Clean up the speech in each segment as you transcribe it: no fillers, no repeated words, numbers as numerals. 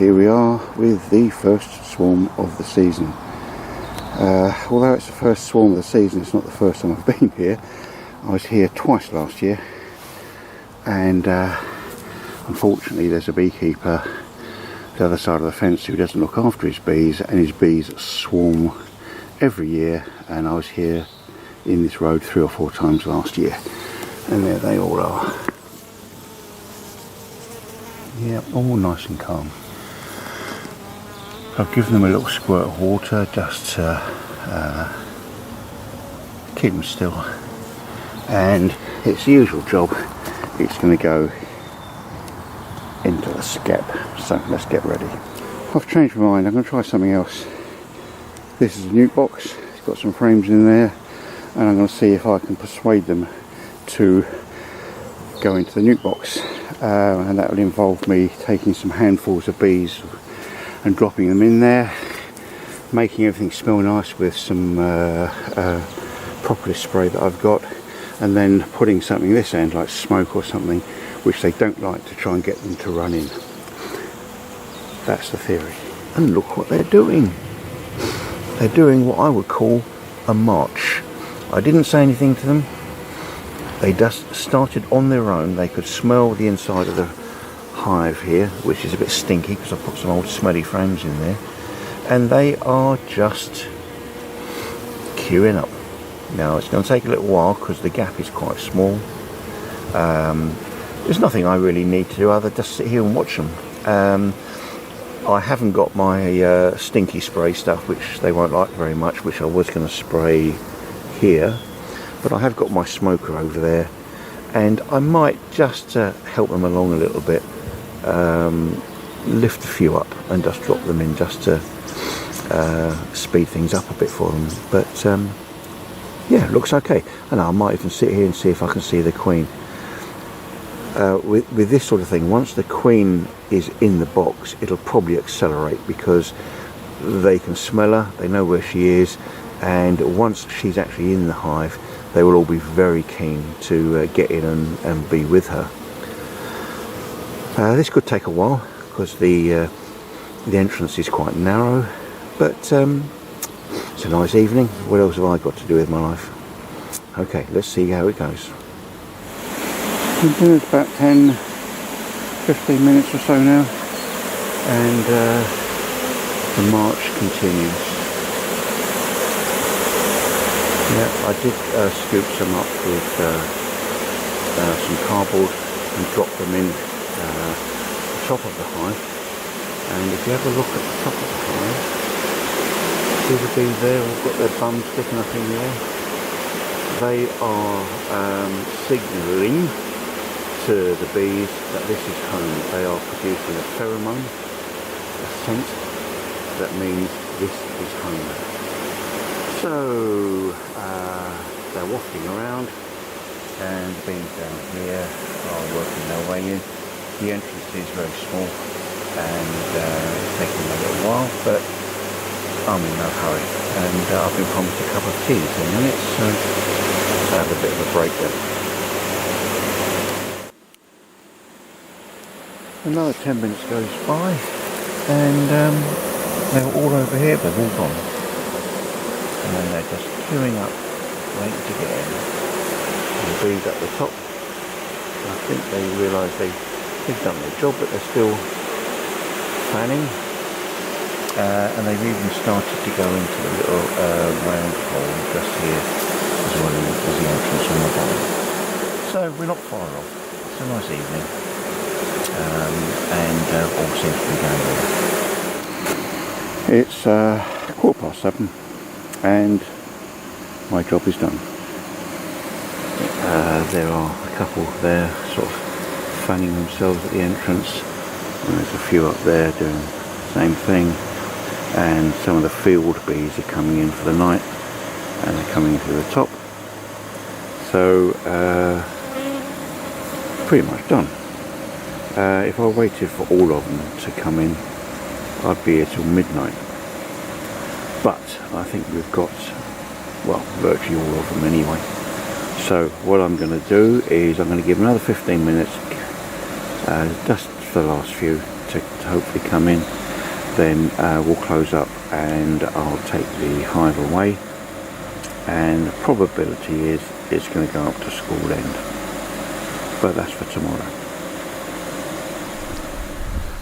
here we are with the first swarm of the season. Although it's the first swarm of the season, it's not the first time I've been here. I was here twice last year, and unfortunately there's a beekeeper the other side of the fence who doesn't look after his bees, and his bees swarm every year, and I was here in this road 3 or 4 times last year, and there they all are. Yeah, all nice and calm. I've given them a little squirt of water just to keep them still, and it's the usual job. It's going to go into the skep, so let's get ready. I've changed my mind. I'm going to try something else. This is a nuke box. It's got some frames in there, and I'm going to see if I can persuade them to go into the nuke box, and that will involve me taking some handfuls of bees and dropping them in there, making everything smell nice with some propolis spray that I've got, and then putting something this end like smoke or something which they don't like, to try and get them to run in. That's the theory. And look what they're doing. They're doing what I would call a march. I didn't say anything to them. They just started on their own. They could smell the inside of the hive here, which is a bit stinky because I put some old smelly frames in there, and they are just queuing up. Now it's going to take a little while because the gap is quite small. There's nothing I really need to do other than just sit here and watch them. I haven't got my stinky spray stuff, which they won't like very much, which I was going to spray here, but I have got my smoker over there, and I might just help them along a little bit, lift a few up and just drop them in, just to speed things up a bit for them. But yeah, it looks okay. And I might even sit here and see if I can see the queen. With this sort of thing, once the queen is in the box, it'll probably accelerate because they can smell her, they know where she is, and once she's actually in the hive, they will all be very keen to get in and be with her. This could take a while because the entrance is quite narrow, but it's a nice evening. What else have I got to do with my life? Okay, let's see how it goes. It's about 10-15 minutes or so now, and the march continues. Yeah, I did scoop some up with some cardboard and drop them in the top of the hive, and if you have a look at the top of the hive, see the bees there, all got their bums sticking up in there. They are signalling to the bees that this is home. They are producing a pheromone, a scent, that means this is home. So they're wafting around, and the bees down here are working their way in. The entrance is very small, and it's taking a little while, but I'm in no hurry, and I've been promised a cup of tea in 10 minutes, so I'll have a bit of a break then. Another 10 minutes goes by, and they're all over here, they've all gone. And then they're just queuing up, waiting to get in. And the bees at the top, I think they realise they've done their job, but they're still fanning. And they've even started to go into the little round hole just here, as well as the entrance on the bottom. So we're not far off. It's a nice evening. And all seems to be going well. It's 7:15, and my job is done. There are a couple there sort of fanning themselves at the entrance, and there's a few up there doing the same thing, and some of the field bees are coming in for the night, and they're coming to the top. So pretty much done. If I waited for all of them to come in, I'd be here till midnight. But I think we've got, well, virtually all of them anyway. So what I'm going to do is I'm going to give them another 15 minutes, just for the last few, to hopefully come in, then we'll close up and I'll take the hive away, and the probability is it's going to go up to school end, but that's for tomorrow.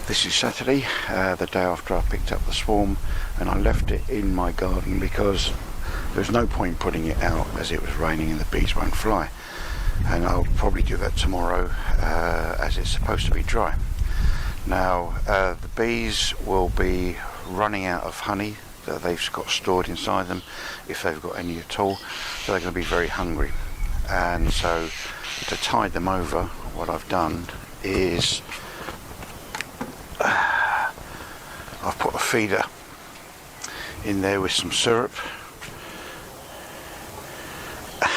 This is Saturday, the day after I picked up the swarm, and I left it in my garden because there's no point putting it out as it was raining and the bees won't fly. And I'll probably do that tomorrow as it's supposed to be dry. Now the bees will be running out of honey that they've got stored inside them, if they've got any at all, so they're going to be very hungry. And so to tide them over, what I've done is I've put a feeder in there with some syrup,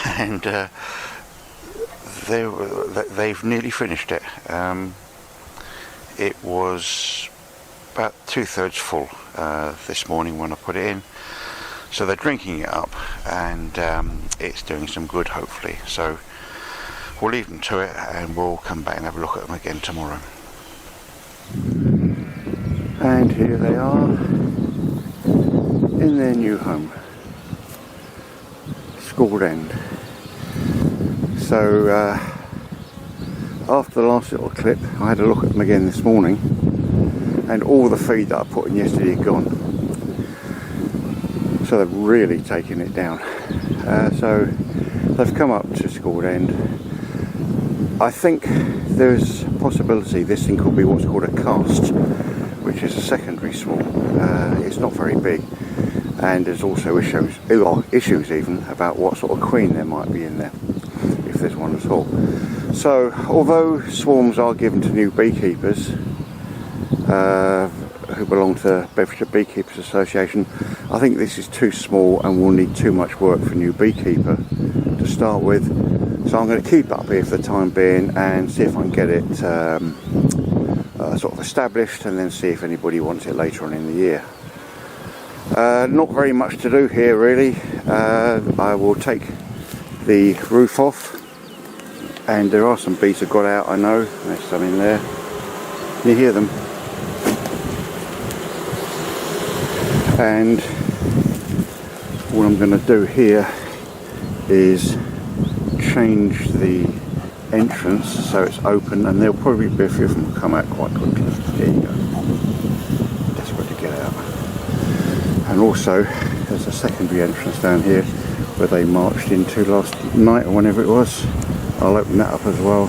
and they've nearly finished it. It was about 2/3 full this morning when I put it in, so they're drinking it up, and it's doing some good, hopefully. So we'll leave them to it, and we'll come back and have a look at them again tomorrow. And here they are in their new home, School End. So after the last little clip, I had a look at them again this morning, and all the feed that I put in yesterday had gone. So they've really taken it down. So they've come up to School End. I think there's a possibility this thing could be what's called a cast, which is a secondary swarm. It's not very big, and there's also issues even about what sort of queen there might be in there, if there's one at all. So although swarms are given to new beekeepers who belong to Bedfordshire Beekeepers Association, I think this is too small and will need too much work for a new beekeeper to start with. So I'm going to keep it up here for the time being and see if I can get it sort of established, and then see if anybody wants it later on in the year. Not very much to do here really. I will take the roof off, and there are some bees that got out, I know. There's some in there. Can you hear them? And what I'm going to do here is change the entrance so it's open, and there'll probably be a few of them will come out quite quickly. There you go. Desperate to get out. And also there's a secondary entrance down here where they marched into last night or whenever it was. I'll open that up as well.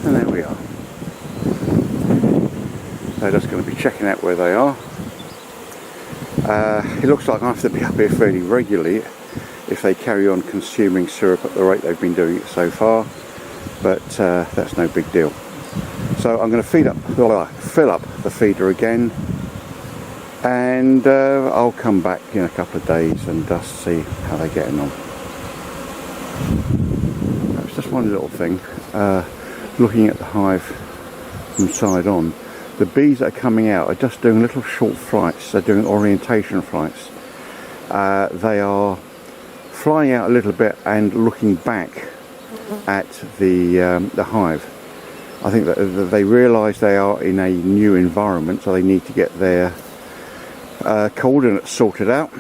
And there we are. So just going to be checking out where they are. It looks like I have to be up here fairly regularly if they carry on consuming syrup at the rate they've been doing it so far, but that's no big deal. So I'm going to fill up the feeder again, and I'll come back in a couple of days and just see how they're getting on. That's just one little thing. Looking at the hive from side on, the bees that are coming out are just doing little short flights. They're doing orientation flights. They are flying out a little bit and looking back at the hive. I think that they realise they are in a new environment, so they need to get their coordinates sorted out.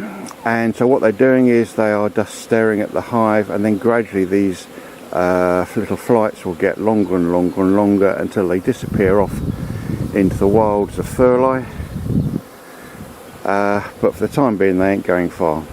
And so what they're doing is they are just staring at the hive, and then gradually these little flights will get longer and longer and longer until they disappear off into the wilds of Furley. But for the time being they ain't going far.